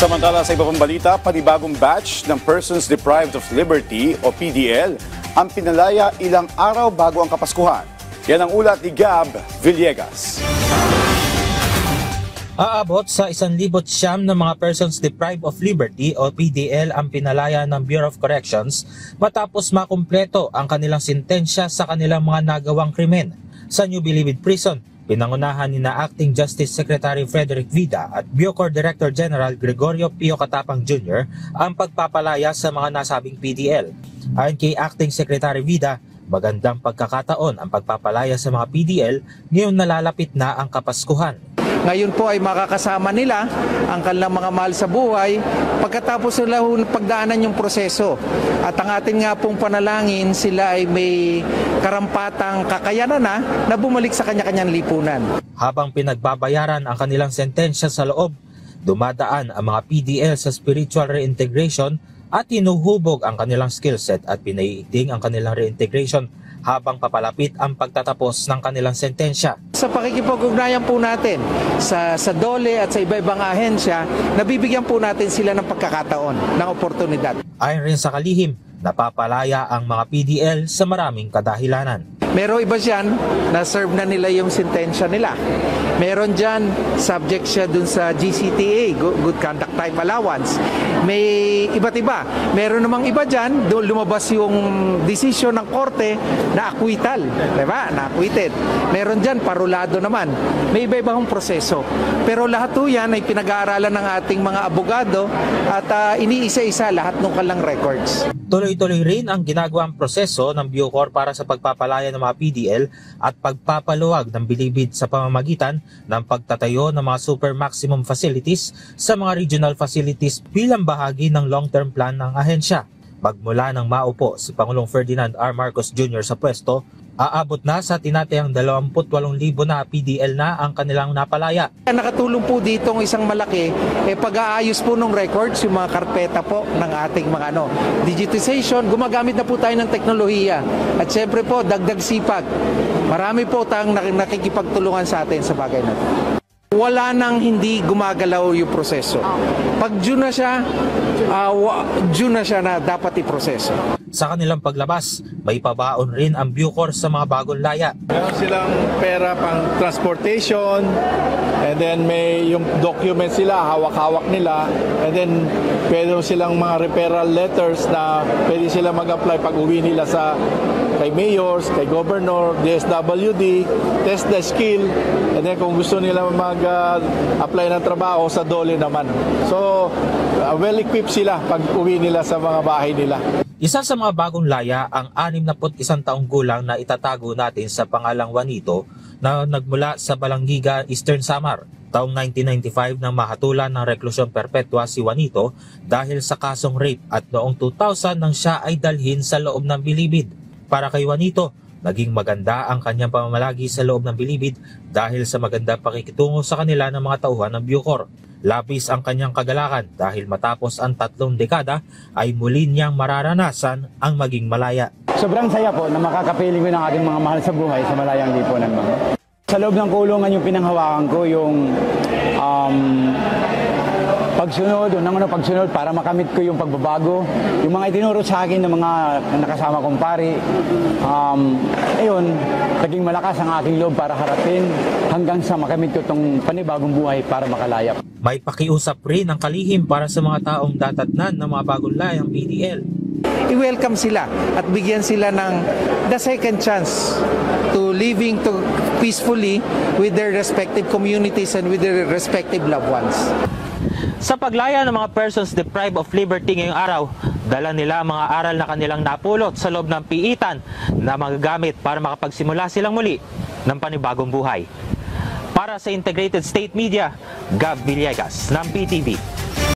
Samantala sa iba pang balita, panibagong batch ng Persons Deprived of Liberty o PDL ang pinalaya ilang araw bago ang Kapaskuhan. Yan ang ulat ni Gab Villegas. Aabot sa 1,900 na mga Persons Deprived of Liberty o PDL ang pinalaya ng Bureau of Corrections matapos makumpleto ang kanilang sentensya sa kanilang mga nagawang krimen. Sa New Bilibid Prison, pinangunahan ni na Acting Justice Secretary Frederick Vida at Bucor Director General Gregorio Pio Katapang Jr. ang pagpapalaya sa mga nasabing PDL. Ayon kay Acting Secretary Vida, magandang pagkakataon ang pagpapalaya sa mga PDL ngayong nalalapit na ang Kapaskuhan. Ngayon po ay makakasama nila ang kanilang mga mahal sa buhay pagkatapos nila pagdaanan yung proseso. At ang atin nga pong panalangin, sila ay may karampatang kakayanan na bumalik sa kanya-kanyang lipunan. Habang pinagbabayaran ang kanilang sentensya sa loob, dumadaan ang mga PDL sa spiritual reintegration at hinuhubog ang kanilang skillset at pinaiigting ang kanilang reintegration habang papalapit ang pagtatapos ng kanilang sentensya. Sa pakikipag-ugnayan po natin sa DOLE at sa iba-ibang ahensya, nabibigyan po natin sila ng pagkakataon, ng oportunidad. Ayon rin sa kalihim, napapalaya ang mga PDL sa maraming kadahilanan. Meron iba dyan, na-serve na nila yung sentensya nila. Meron dyan, subject siya dun sa GCTA, Good Conduct Time Allowance. May iba't iba. Meron namang iba dyan, doon lumabas yung desisyon ng korte na acquittal. Diba? Na acquitted. Meron dyan, parulado naman. May iba-ibang proseso. Pero lahat po yan ay pinag-aaralan ng ating mga abogado at iniisa-isa lahat ng kanilang records. Tuloy-tuloy rin ang ginagawang proseso ng Bucor para sa pagpapalaya ng mga PDL at pagpapaluwag ng bilibid sa pamamagitan ng pagtatayo ng mga super maximum facilities sa mga regional facilities bilang bahagi ng long-term plan ng ahensya. Magmula nang maupo si Pangulong Ferdinand R. Marcos Jr. sa pwesto, aabot na sa tinatayang 28,000 na PDL na ang kanilang napalaya. Nakatulong po dito ng isang malaki pag-aayos po ng records, yung mga karpeta po ng ating mga digitization. Gumagamit na po tayo ng teknolohiya at syempre po dagdag sipag. Marami po tayong nakikipagtulungan sa atin sa bagay na ito. Wala nang hindi gumagalaw yung proseso. Pag due na siya na dapat iproseso. Sa kanilang paglabas, may pabaon rin ang Bucor sa mga bagong laya. Meron silang pera pang transportation, and then may yung documents sila, hawak-hawak nila, and then pwede silang mga referral letters na pwede sila mag-apply pag uwi nila kay mayors, kay governor, DSWD, test the skill, and then kung gusto nila mag-apply ng trabaho sa DOLE naman. So, well-equipped sila pag uwi nila sa mga bahay nila. Isa sa mga bagong laya ang 61 taong gulang na itatago natin sa pangalang Juanito na nagmula sa Balanggiga, Eastern Samar. Taong 1995 nang mahatulan ng reklusyon perpetua si Juanito dahil sa kasong rape at noong 2000 nang siya ay dalhin sa loob ng bilibid. Para kay Juanito, naging maganda ang kanyang pamamalagi sa loob ng bilibid dahil sa magandang pakikitungo sa kanila ng mga tauhan ng Bucor. Labis ang kanyang kagalakan dahil matapos ang 3 dekada ay muli niyang mararanasan ang maging malaya. Sobrang saya po na makakapiling ko ng aking mga mahal sa buhay sa malayang lipunan. Sa loob ng kulungan yung pinanghawakan ko, yung pagsunod para makamit ko yung pagbabago, yung mga itinuro sa akin ng mga nakasama kong pari. Naging malakas ang aking loob para harapin hanggang sa makamit ko itong panibagong buhay para makalaya. May pakiusap rin ang kalihim para sa mga taong datatnan ng mga bagong layang PDL. I-welcome sila at bigyan sila ng the second chance to living peacefully with their respective communities and with their respective loved ones. Sa paglaya ng mga persons deprived of liberty ngayong araw, dala nila ang mga aral na kanilang napulot sa loob ng piitan na magagamit para makapagsimula silang muli ng panibagong buhay. Para sa Integrated State Media, Gab Villegas ng PTV.